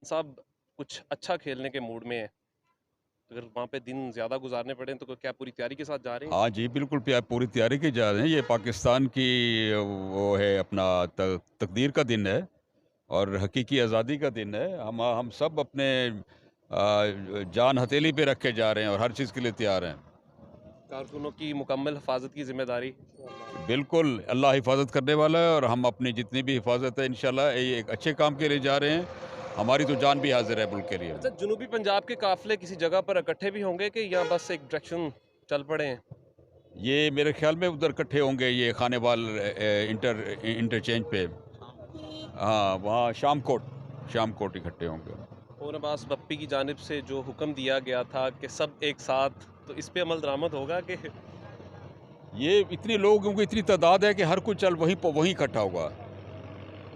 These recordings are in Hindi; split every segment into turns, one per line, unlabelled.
साहब कुछ अच्छा खेलने के मूड में है, अगर वहाँ पे दिन ज़्यादा गुजारने पड़े तो क्या पूरी तैयारी के साथ जा रहे हैं?
हाँ जी, बिल्कुल पूरी तैयारी की जा रही है। ये पाकिस्तान की वो है अपना तकदीर का दिन है और हकीकी आज़ादी का दिन है। हम सब अपने जान हथेली पे रख के जा रहे हैं और हर चीज़ के लिए तैयार हैं।
कारकुनों की मुकम्मल हिफाजत की जिम्मेदारी।
बिल्कुल, अल्लाह हिफ़ाज़त करने वाला है और हम अपनी जितनी भी हिफ़ाज़त है इंशाल्लाह ये एक अच्छे काम के लिए जा रहे हैं। हमारी तो जान भी हाज़िर है मुल्क के लिए।
अच्छा, जनूबी पंजाब के काफ़िले किसी जगह पर इकट्ठे भी होंगे कि या बस एक डायरेक्शन चल पड़े हैं?
ये मेरे ख़्याल में उधर इकट्ठे होंगे ये खानेवाल इंटरचेंज पे। हाँ, वहाँ शामकोट इकट्ठे होंगे।
और अब्बास बप्पी की जानिब से जो हुक्म दिया गया था कि सब एक साथ, तो इस पे अमल दरामद होगा कि?
ये इतने लोगों की इतनी तादाद है कि हर कोई चल वहीं इकट्ठा होगा।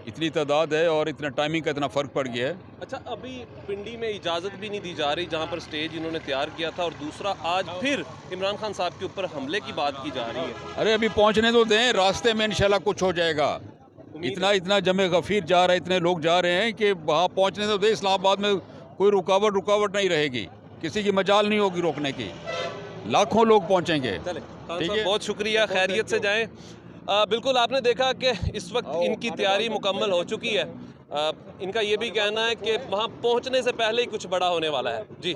इतनी तादाद है और इतना टाइमिंग का इतना फ़र्क पड़ गया है।
अच्छा, अभी पिंडी में इजाज़त भी नहीं दी जा रही जहाँ पर स्टेज इन्होंने तैयार किया था, और दूसरा आज फिर इमरान खान साहब के ऊपर हमले की बात की जा रही है।
अरे अभी पहुँचने तो दें, रास्ते में इंशाल्लाह कुछ हो जाएगा।
उम्मीद
इतना
है।
इतना जमे गफ़ीर जा रहा है, इतने लोग जा रहे हैं कि वहाँ पहुँचने तो दें, इस्लामाबाद में कोई रुकावट नहीं रहेगी। किसी की मजाल नहीं होगी रोकने की। लाखों लोग पहुँचेंगे।
चले खान
ठीक
साहब,
है?
बहुत शुक्रिया, खैरियत से जाएं। बिल्कुल आपने देखा कि इस वक्त इनकी तैयारी मुकम्मल हो चुकी है। इनका ये भी कहना है कि वहाँ पहुँचने से पहले ही कुछ बड़ा होने वाला है जी।